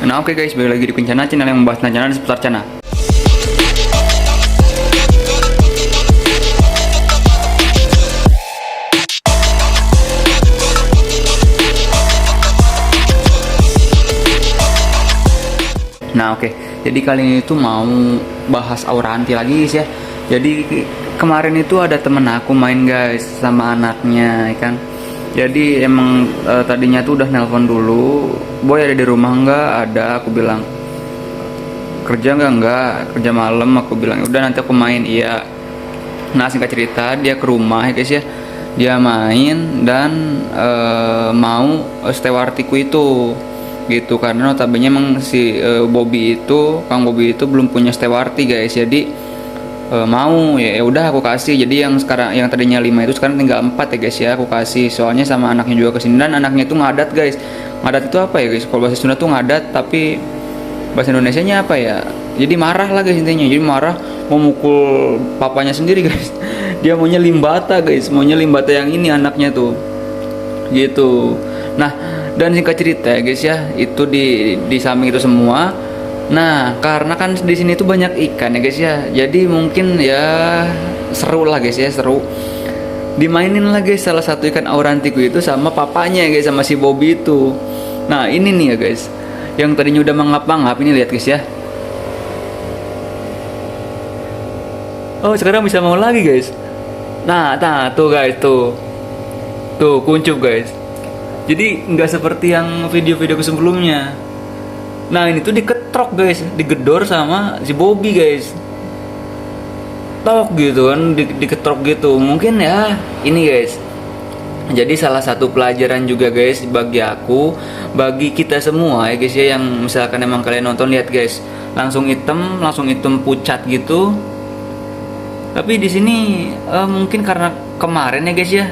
Nah oke guys, balik lagi di Kencana, channel yang membahas Cana dan seputar Cana. Nah oke, jadi kali ini tuh mau bahas Auranti lagi guys ya. Jadi kemarin itu ada temen aku main guys sama anaknya, ya kan. Jadi emang tadinya tuh udah nelpon dulu, boy ada di rumah nggak? Ada, aku bilang. Kerja nggak, kerja malam, aku bilang. Udah nanti aku main, iya. Nah singkat cerita dia ke rumah ya guys ya. Dia main dan mau stewartiku itu gitu, karena notabene emang si Kang Bobby itu belum punya stewarti guys. Jadi mau ya udah aku kasih. Jadi yang sekarang yang tadinya 5 itu sekarang tinggal 4 ya guys ya, aku kasih. Soalnya sama anaknya juga kesini, dan anaknya itu ngadat guys. Ngadat itu apa ya guys? Kalau bahasa Sunda tuh ngadat, tapi bahasa Indonesianya apa ya? Jadi marah lah guys intinya. Jadi marah, mau mukul papanya sendiri guys. Dia maunya limbata guys, maunya limbata yang ini anaknya tuh gitu. Nah dan singkat cerita ya guys ya, itu di samping itu semua. Nah karena kan di sini tuh banyak ikan ya guys ya, jadi mungkin ya seru lah guys ya, seru dimainin lah guys salah satu ikan aurantiku itu sama papanya ya guys, sama si Bobby itu. Nah ini nih ya guys, yang tadinya udah mangap-mangap, ini lihat guys ya. Oh sekarang bisa mau lagi guys. Nah tuh guys, tuh kuncup guys. Jadi nggak seperti yang video-videoku sebelumnya. Nah ini tuh diketrok guys, digedor sama si Bobby guys. Tok gitu kan, diketrok gitu. Mungkin ya ini guys. Jadi salah satu pelajaran juga guys bagi aku, bagi kita semua ya guys ya, yang misalkan emang kalian nonton, lihat guys, langsung hitam pucat gitu. Tapi di sini mungkin karena kemarin ya guys ya,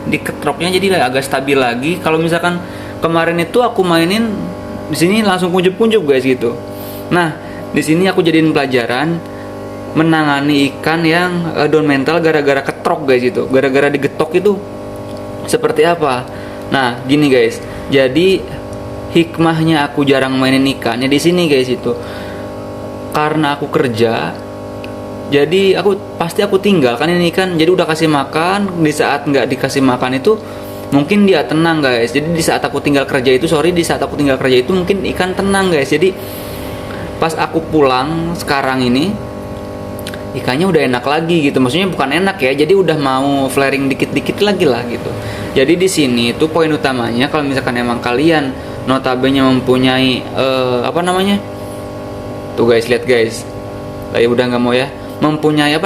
diketroknya jadi agak stabil lagi. Kalau misalkan kemarin itu aku mainin di sini langsung kuncup guys gitu. Nah di sini aku jadiin pelajaran menangani ikan yang down mental gara-gara ketrok guys itu, gara-gara digetok itu seperti apa. Nah gini guys, jadi hikmahnya aku jarang mainin ikannya di sini guys itu karena aku kerja. Jadi pasti aku tinggal kan ini kan, jadi udah kasih makan. Di saat nggak dikasih makan itu mungkin dia tenang guys. Jadi di saat aku tinggal kerja itu mungkin ikan tenang guys. Jadi pas aku pulang sekarang ini, ikannya udah enak lagi gitu. Maksudnya bukan enak ya, jadi udah mau flaring dikit-dikit lagi lah gitu. Jadi di sini itu poin utamanya, kalau misalkan emang kalian notabene mempunyai tuh guys, lihat guys, udah nggak mau ya, mempunyai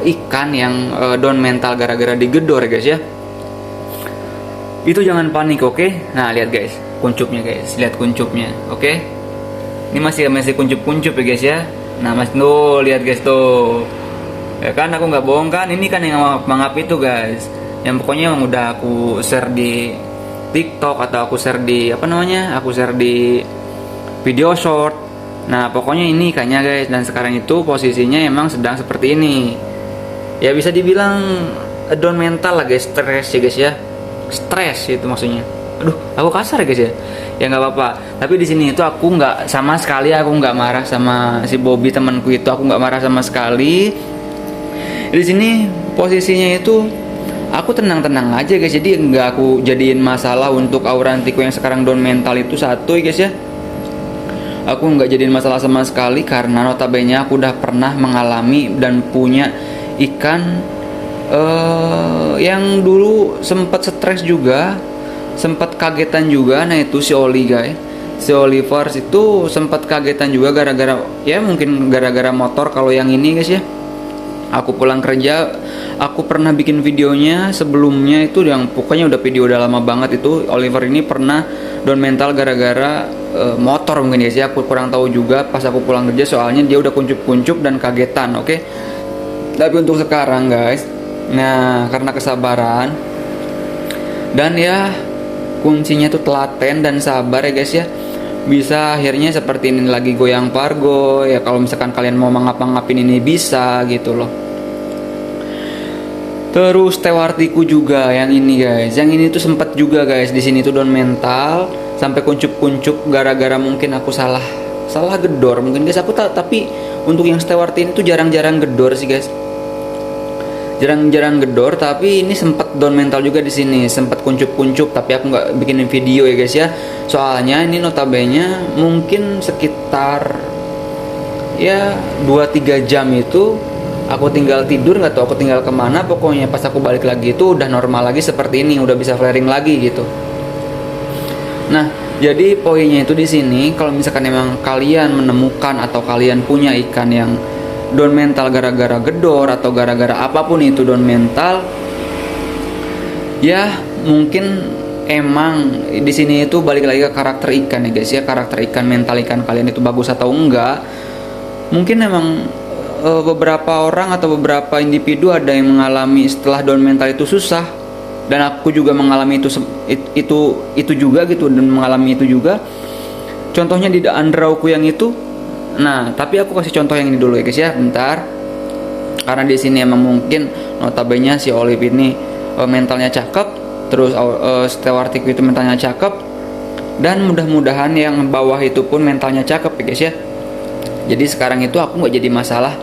ikan yang down mental gara-gara digedor ya guys ya, itu jangan panik, oke? Nah lihat guys kuncupnya guys, lihat kuncupnya, oke? Ini masih kuncup ya guys ya. Nah mas tuh lihat guys tuh, ya kan aku nggak bohong kan, ini kan yang mangap itu guys, yang pokoknya yang udah aku share di TikTok atau aku share di video short. Nah pokoknya ini ikannya guys, dan sekarang itu posisinya emang sedang seperti ini. Ya bisa dibilang down mental lah guys, stres ya guys ya, stres itu maksudnya. Aduh aku kasar ya guys ya, ya nggak apa-apa. Tapi di sini itu aku nggak sama sekali, aku nggak marah sama si Bobby temanku itu, aku nggak marah sama sekali. Di sini posisinya itu aku tenang-tenang aja guys, jadi nggak aku jadiin masalah untuk aurantiku yang sekarang down mental itu satu ya guys ya. Aku nggak jadiin masalah sama sekali karena notabene aku udah pernah mengalami dan punya ikan yang dulu sempat stres juga, sempat kagetan juga. Nah itu si Oli guys, si Olivers itu sempat kagetan juga gara-gara ya mungkin gara-gara motor. Kalau yang ini guys ya, aku pulang kerja, aku pernah bikin videonya sebelumnya itu, yang pokoknya udah lama banget itu. Oliver ini pernah down mental gara-gara motor mungkin guys ya, aku kurang tahu juga pas aku pulang kerja, soalnya dia udah kuncup dan kagetan, oke? Tapi untuk sekarang guys, nah karena kesabaran dan ya kuncinya tuh telaten dan sabar ya guys ya, bisa akhirnya seperti ini lagi goyang pargo ya. Kalau misalkan kalian mau mangap-mangapin ini bisa gitu loh. Terus stewartiku juga yang ini guys, yang ini tuh sempet juga guys di sini tuh down mental sampai kuncup-kuncup gara-gara mungkin aku salah gedor mungkin guys. Aku tapi untuk yang steward ini tuh jarang-jarang gedor sih guys, jarang-jarang gedor. Tapi ini sempat down mental juga di sini, sempat kuncup-kuncup, tapi aku nggak bikinin video ya guys ya, soalnya ini notabene mungkin sekitar ya 2-3 jam itu aku tinggal tidur, nggak tahu aku tinggal kemana. Pokoknya pas aku balik lagi itu udah normal lagi seperti ini, udah bisa flaring lagi gitu. Nah, jadi poinnya itu di sini, kalau misalkan emang kalian menemukan atau kalian punya ikan yang down mental gara-gara gedor atau gara-gara apapun itu down mental, ya mungkin emang di sini itu balik lagi ke karakter ikan ya guys ya, karakter ikan, mental ikan kalian itu bagus atau enggak. Mungkin emang beberapa orang atau beberapa individu ada yang mengalami setelah down mental itu susah, dan aku juga mengalami itu juga gitu, dan mengalami itu juga. Contohnya di Andrauku yang itu. Nah, tapi aku kasih contoh yang ini dulu ya guys ya, bentar. Karena di sini emang mungkin notabene si Olive ini mentalnya cakep, terus Stewartiku itu mentalnya cakep, dan mudah-mudahan yang bawah itu pun mentalnya cakep ya guys ya. Jadi sekarang itu aku nggak jadi masalah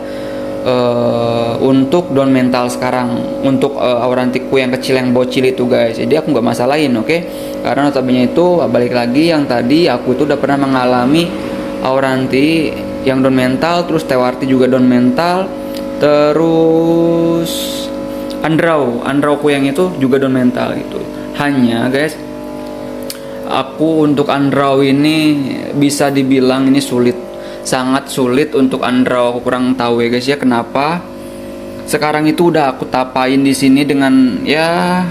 untuk down mental sekarang, untuk aurantiku yang kecil yang bocil itu guys. Jadi aku nggak masalahin, oke? Karena notabene itu balik lagi yang tadi aku itu udah pernah mengalami auranti yang down mental, terus Stewarti juga down mental, terus Andrauku yang itu juga down mental gitu. Hanya guys, aku untuk Andrau ini bisa dibilang ini sulit, sangat sulit untuk Andrau. Aku kurang tahu ya guys ya kenapa. Sekarang itu udah aku tapain di sini dengan ya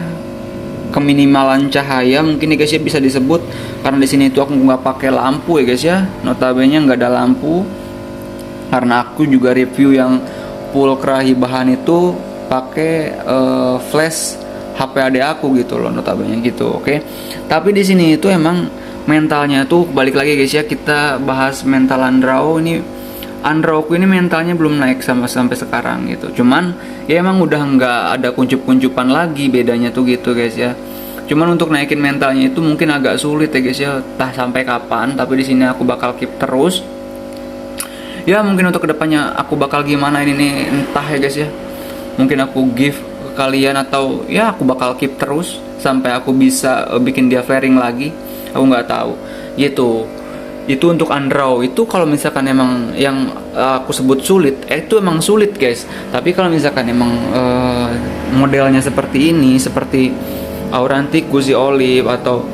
keminimalan cahaya mungkin ya guys ya bisa disebut, karena di sini itu aku nggak pakai lampu ya guys ya, notabene nggak ada lampu, karena aku juga review yang pulkra hibahan itu pakai flash HP adek aku gitu loh, notabene gitu, oke. Tapi di sini itu emang mentalnya tuh balik lagi guys ya, kita bahas mental Andrauku ini mentalnya belum naik sampai sekarang gitu. Cuman ya emang udah nggak ada kuncup-kuncupan lagi, bedanya tuh gitu guys ya. Cuman untuk naikin mentalnya itu mungkin agak sulit ya guys ya, entah sampai kapan. Tapi di sini aku bakal keep terus. Ya mungkin untuk kedepannya aku bakal gimana ini nih, entah ya guys ya. Mungkin aku give ke kalian atau ya aku bakal keep terus sampai aku bisa bikin dia flaring lagi. Aku nggak tahu gitu. Itu untuk Andrau itu kalau misalkan emang yang aku sebut sulit, itu emang sulit guys. Tapi kalau misalkan emang modelnya seperti ini, seperti aurantiku si Olive atau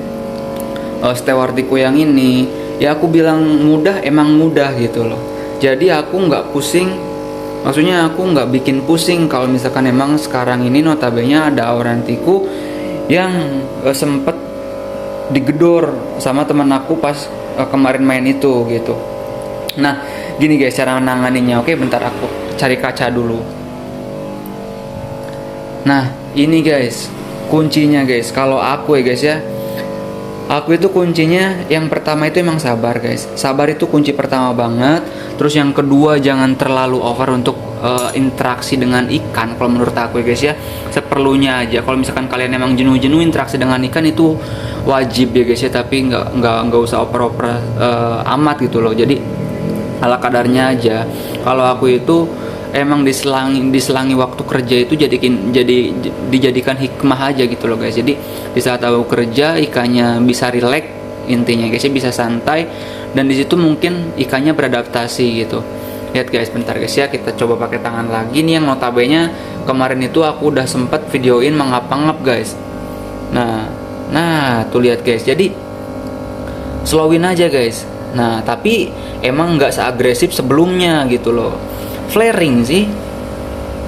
Stewartiku yang ini, ya aku bilang mudah, emang mudah gitu loh. Jadi aku nggak pusing, maksudnya aku nggak bikin pusing kalau misalkan emang sekarang ini notabene ada aurantiku yang sempet digedor sama teman aku pas kemarin main itu gitu. Nah gini guys cara nanganinya, oke bentar aku cari kaca dulu. Nah ini guys kuncinya guys, kalau aku ya guys ya, aku itu kuncinya yang pertama itu emang sabar guys. Sabar itu kunci pertama banget. Terus yang kedua jangan terlalu over untuk interaksi dengan ikan. Kalau menurut aku ya guys ya, seperlunya aja. Kalau misalkan kalian emang jenuh-jenuh interaksi dengan ikan itu wajib ya guys ya, tapi nggak usah over amat gitu loh. Jadi ala kadarnya aja. Kalau aku itu emang diselangi waktu kerja itu dijadikan hikmah aja gitu loh guys. Jadi di saat aku kerja ikannya bisa relax, intinya guys ya, bisa santai, dan di situ mungkin ikannya beradaptasi gitu. Lihat guys bentar guys ya, kita coba pakai tangan lagi nih yang notabene kemarin itu aku udah sempet videoin mangap-mangap guys. Nah tuh lihat guys, jadi slowin aja guys. Nah tapi emang nggak seagresif sebelumnya gitu loh. Flaring sih.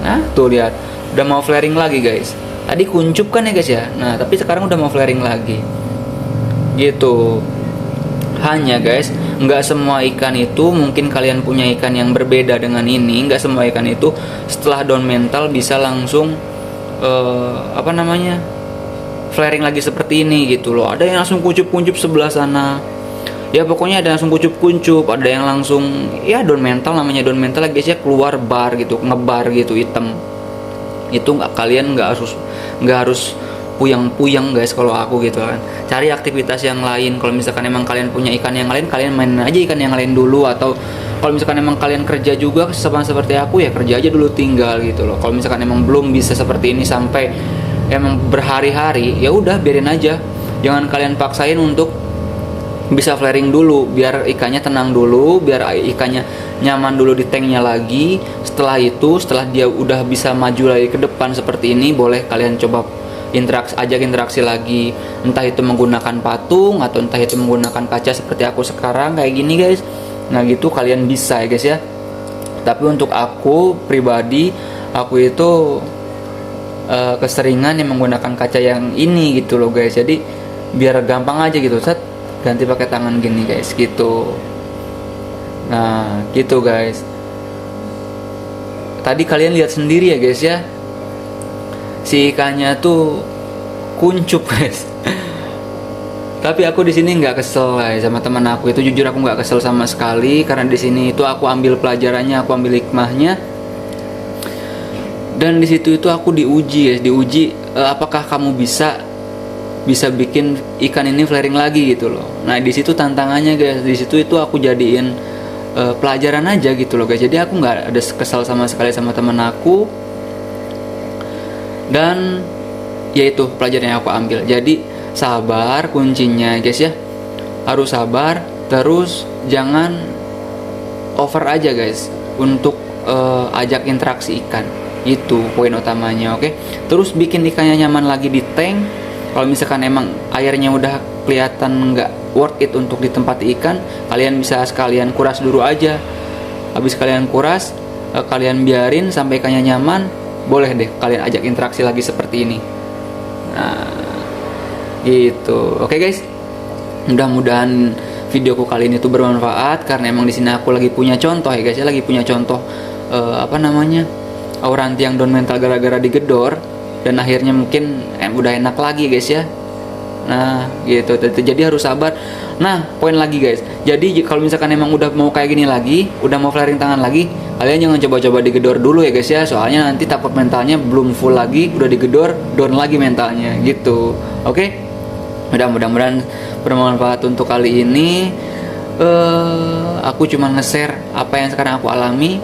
Nah tuh lihat udah mau flaring lagi guys. Tadi kuncup kan ya guys ya. Nah tapi sekarang udah mau flaring lagi gitu. Hanya guys, nggak semua ikan itu, mungkin kalian punya ikan yang berbeda dengan ini, nggak semua ikan itu setelah down mental bisa langsung flaring lagi seperti ini gitu loh. Ada yang langsung kuncup-kuncup sebelah sana, ya pokoknya ada yang langsung kuncup-kuncup, ada yang langsung ya down mental, namanya down mental guys ya, keluar bar gitu, ngebar gitu hitam. Itu kalian nggak harus puyang-puyang guys kalau aku gitu kan. Cari aktivitas yang lain. Kalau misalkan emang kalian punya ikan yang lain, kalian mainin aja ikan yang lain dulu. Atau kalau misalkan emang kalian kerja juga sama seperti aku, ya kerja aja dulu tinggal gitu loh. Kalau misalkan emang belum bisa seperti ini sampai emang berhari-hari, ya udah biarin aja. Jangan kalian paksain untuk bisa flaring dulu, biar ikannya tenang dulu, biar ikannya nyaman dulu di tanknya lagi. Setelah itu, setelah dia udah bisa maju lagi ke depan seperti ini, boleh kalian coba ajak interaksi lagi, entah itu menggunakan patung atau entah itu menggunakan kaca seperti aku sekarang kayak gini guys. Nah gitu kalian bisa ya guys ya. Tapi untuk aku pribadi, aku itu keseringan yang menggunakan kaca yang ini gitu loh guys. Jadi biar gampang aja gitu, set ganti pakai tangan gini guys gitu. Nah gitu guys. Tadi kalian lihat sendiri ya guys ya, si ikannya tuh kuncup guys. Tapi aku di sini nggak kesel guys sama teman aku itu, jujur aku nggak kesel sama sekali, karena di sini itu aku ambil pelajarannya, aku ambil hikmahnya. Dan di situ itu aku diuji guys, apakah kamu bisa bikin ikan ini flaring lagi gitu loh. Nah di situ tantangannya guys, di situ itu aku jadiin pelajaran aja gitu loh guys. Jadi aku nggak ada kesel sama sekali sama teman aku. Dan yaitu pelajaran yang aku ambil. Jadi sabar kuncinya guys ya, harus sabar. Terus jangan over aja guys untuk ajak interaksi ikan, itu poin utamanya. Oke. Terus bikin ikannya nyaman lagi di tank. Kalau misalkan emang airnya udah kelihatan nggak worth it untuk ditempati ikan, kalian bisa sekalian kuras dulu aja. Habis kalian kuras, kalian biarin sampai ikannya nyaman, boleh deh kalian ajak interaksi lagi seperti ini. Nah gitu. Oke guys, mudah-mudahan videoku kali ini tuh bermanfaat, karena emang di sini aku lagi punya contoh ya guys ya, lagi punya contoh auranti yang down mental gara-gara digedor, dan akhirnya mungkin udah enak lagi guys ya. Nah gitu, jadi harus sabar. Nah poin lagi guys, jadi kalau misalkan emang udah mau kayak gini lagi, udah mau flaring tangan lagi, kalian jangan coba-coba digedor dulu ya guys ya, soalnya nanti takut mentalnya belum full lagi, udah digedor down lagi mentalnya gitu. Oke, mudah-mudahan bermanfaat untuk kali ini. Aku cuma nge-share apa yang sekarang aku alami.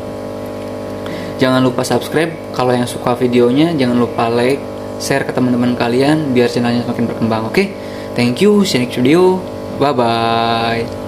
Jangan lupa subscribe kalau yang suka videonya, jangan lupa like, share ke teman-teman kalian biar channelnya semakin berkembang. Oke, thank you, see you next video, bye bye.